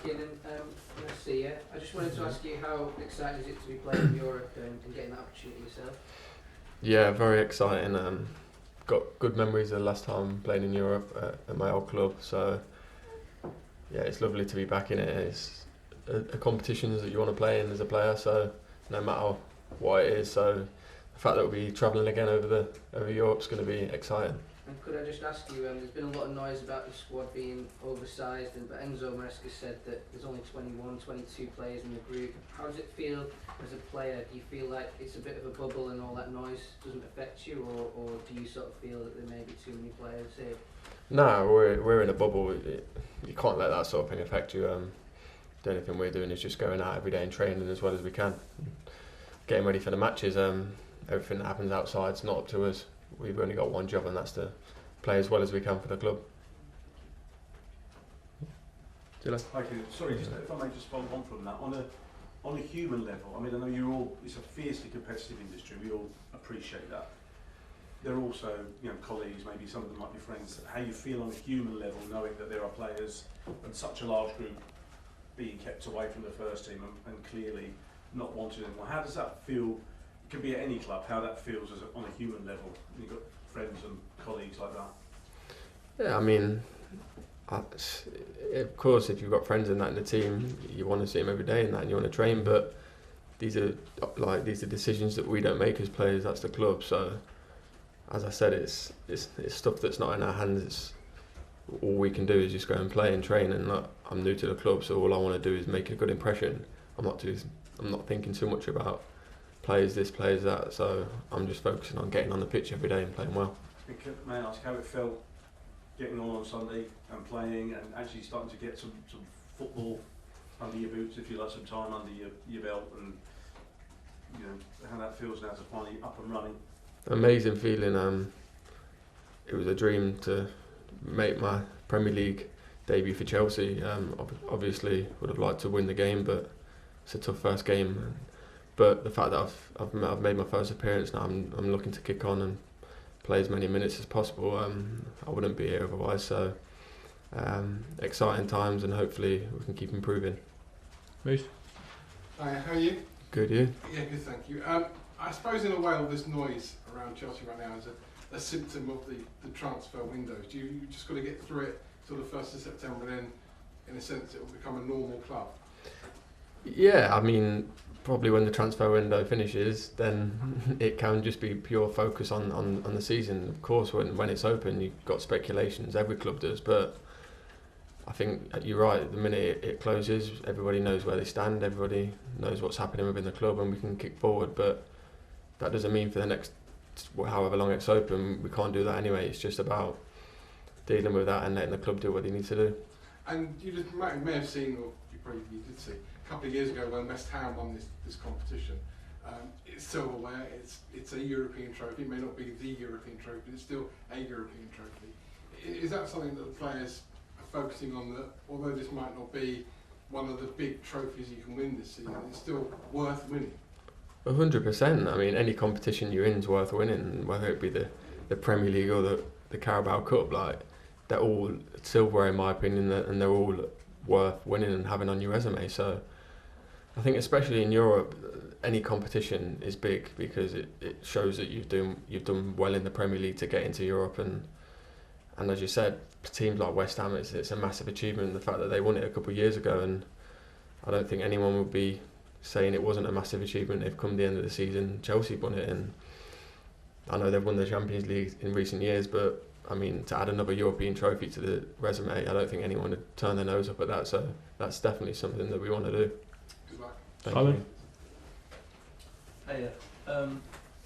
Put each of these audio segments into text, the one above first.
in and nice to see you. I just wanted to ask you how exciting is it to be playing in Europe and getting that opportunity yourself? Yeah, very exciting. Got good memories of the last time playing in Europe at my old club. So yeah, it's lovely to be back in it. It's a competition that you want to play in as a player. So no matter what it is, so the fact that we'll be travelling again over Europe's going to be exciting. And could I just ask you, there's been a lot of noise about the squad being oversized, but Enzo Maresca said that there's only 21, 22 players in the group. How does it feel as a player? Do you feel like it's a bit of a bubble and all that noise doesn't affect you, or do you sort of feel that there may be too many players here? No, we're in a bubble. You can't let that sort of thing affect you. The only thing we're doing is just going out every day and training as well as we can, getting ready for the matches. Everything that happens outside's not up to us. We've only got one job, and that's to play as well as we can for the club. Thank you. Sorry, just if I may just follow on from that. On a human level, I mean, I know it's a fiercely competitive industry. We all appreciate that. They're also, colleagues. Maybe some of them might be friends. How you feel on a human level, knowing that there are players and such a large group being kept away from the first team and clearly not wanted anymore. How does that feel? It can be at any club. How that feels on a human level. You've got friends and colleagues like that. Yeah, I mean, of course, if you've got friends in the team, you want to see them every day and you want to train. But these are decisions that we don't make as players. That's the club. So, as I said, it's stuff that's not in our hands. It's all we can do is just go and play and train. And I'm new to the club, so all I want to do is make a good impression. I'm not thinking too much about players this, players that. So I'm just focusing on getting on the pitch every day and playing well. May I ask how it felt getting on Sunday and playing and actually starting to get some football under your boots, if you like, some time under your belt, and how that feels now to finally up and running? Amazing feeling. It was a dream to make my Premier League debut for Chelsea. Obviously would have liked to win the game, but it's a tough first game. But the fact that I've made my first appearance now, I'm looking to kick on and play as many minutes as possible. I wouldn't be here otherwise. So exciting times, and hopefully we can keep improving. Moose? Hi, how are you? Good, you? Yeah, good, thank you. I suppose in a way all this noise around Chelsea right now is a symptom of the transfer windows. You just got to get through it till the 1st of September, and then in a sense it will become a normal club? Yeah, I mean, probably when the transfer window finishes, then it can just be pure focus on the season. Of course, when it's open, you've got speculations, every club does, but I think you're right, the minute it closes, everybody knows where they stand, everybody knows what's happening within the club, and we can kick forward. But that doesn't mean for the next however long it's open, we can't do that anyway. It's just about dealing with that and letting the club do what they need to do. And you may have seen, or you did see, a couple of years ago when West Ham won this competition. It's silverware, it's a European trophy. It may not be the European trophy, but it's still a European trophy. Is that something that the players are focusing on, that although this might not be one of the big trophies you can win this season, it's still worth winning? 100%. I mean, any competition you're in is worth winning, whether it be the Premier League or the Carabao Cup. Like, they're all silverware in my opinion, and they're all worth winning and having on your resume. So I think especially in Europe, any competition is big because it shows that you've done well in the Premier League to get into Europe, and as you said, teams like West Ham, it's a massive achievement, the fact that they won it a couple of years ago, and I don't think anyone would be saying it wasn't a massive achievement if come the end of the season Chelsea won it. And I know they've won the Champions League in recent years, but I mean, to add another European trophy to the resume, I don't think anyone would turn their nose up at that. So that's definitely something that we want to do. Good luck. Thank you. Hey,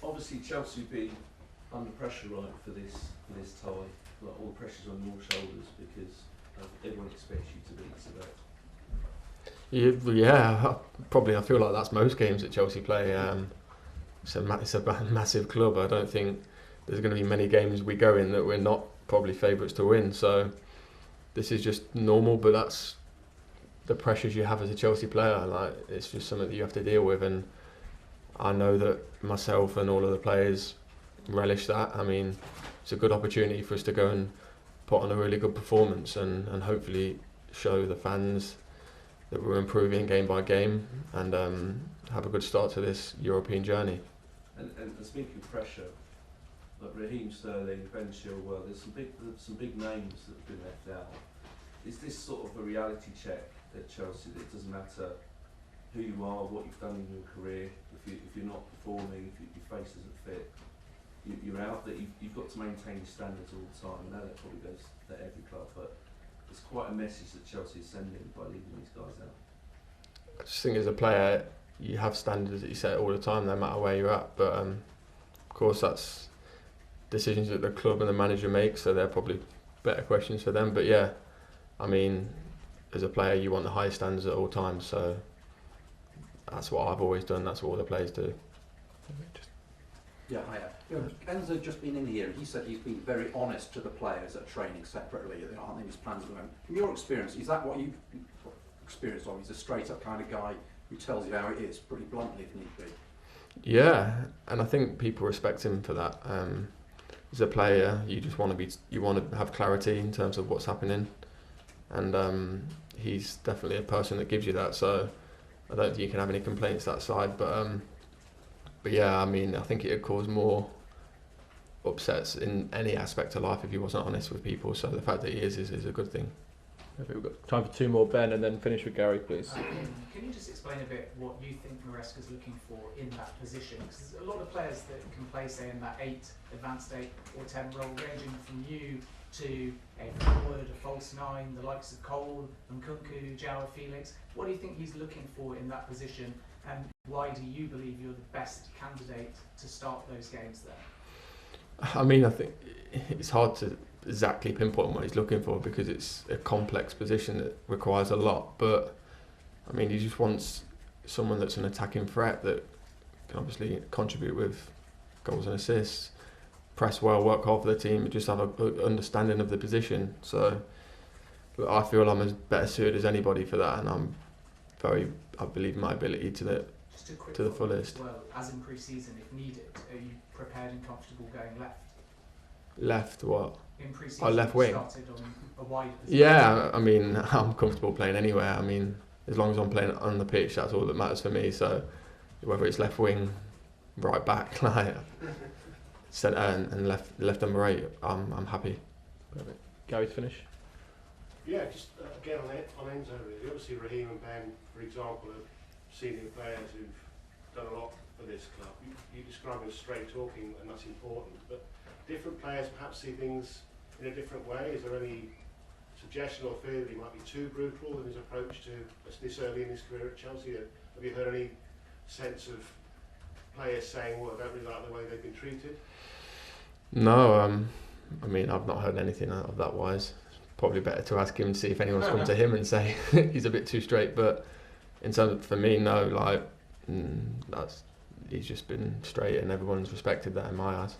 obviously Chelsea be under pressure, right, for this tie. Like, all the pressure's on your shoulders because everyone expects you to beat Servette. Yeah, I feel like that's most games that Chelsea play. It's a massive club. I don't think there's going to be many games we go in that we're not probably favourites to win. So this is just normal, but that's the pressures you have as a Chelsea player. Like, it's just something that you have to deal with, and I know that myself and all of the players relish that. I mean, it's a good opportunity for us to go and put on a really good performance and hopefully show the fans that we're improving game by game and have a good start to this European journey. And speaking of pressure, like Raheem Sterling, Ben Chilwell, there's some big names that have been left out. Is this sort of a reality check at Chelsea that it doesn't matter who you are, what you've done in your career, if you're not performing, if your face doesn't fit, you're out, that you've got to maintain your standards all the time? I know that probably goes to every club, but it's quite a message that Chelsea is sending by leaving these guys out. I just think as a player, you have standards that you set all the time, no matter where you're at. But of course, that's decisions that the club and the manager make, so they're probably better questions for them. But yeah, I mean, as a player, you want the highest standards at all times. So that's what I've always done. That's what all the players do. Yeah, hiya. Enzo just been in here and he said he's been very honest to the players at training separately. There aren't any plans at the moment. From your experience, is that what you've experienced of? He's a straight up kind of guy who tells you how it is, pretty bluntly if need be. Yeah, and I think people respect him for that. As a player, you just want to have clarity in terms of what's happening, and he's definitely a person that gives you that. So I don't think you can have any complaints that side. But yeah, I mean, I think it would cause more upsets in any aspect of life if he wasn't honest with people. So the fact that he is a good thing. Okay, we've got time for two more, Ben, and then finish with Gary, please. Can you just explain a bit what you think Maresca's looking for in that position? Because there's a lot of players that can play, say, in that 8, advanced 8 or 10 role, ranging from you to a forward, a false 9, the likes of Cole, Nkunku, João Felix. What do you think he's looking for in that position, and why do you believe you're the best candidate to start those games there? I mean, I think it's hard to exactly pinpoint what he's looking for because it's a complex position that requires a lot. But I mean, he just wants someone that's an attacking threat that can obviously contribute with goals and assists, press well, work hard for the team, and just have a understanding of the position. So I feel I'm as better suited as anybody for that, and I believe my ability to the fullest. Well, as in pre-season, if needed, are you prepared and comfortable going left? Left what? In pre-season, Oh, left wing. started on a wide position. Yeah, I mean, I'm comfortable playing anywhere. I mean, as long as I'm playing on the pitch, that's all that matters for me. So whether it's left wing, right back, like centre and left and right, I'm happy. Perfect. Gary, to finish. Yeah, just again on Enzo really. Obviously Raheem and Ben, for example, are senior players who've done a lot for this club. You describe him as straight talking, and that's important. But different players perhaps see things in a different way. Is there any suggestion or fear that he might be too brutal in his approach to this early in his career at Chelsea? Have you heard any sense of players saying, well, I don't really like the way they've been treated? No, I mean, I've not heard anything of that wise. Probably better to ask him and see if anyone's come to him and say he's a bit too straight. But in terms of, for me, no, like he's just been straight and everyone's respected that in my eyes.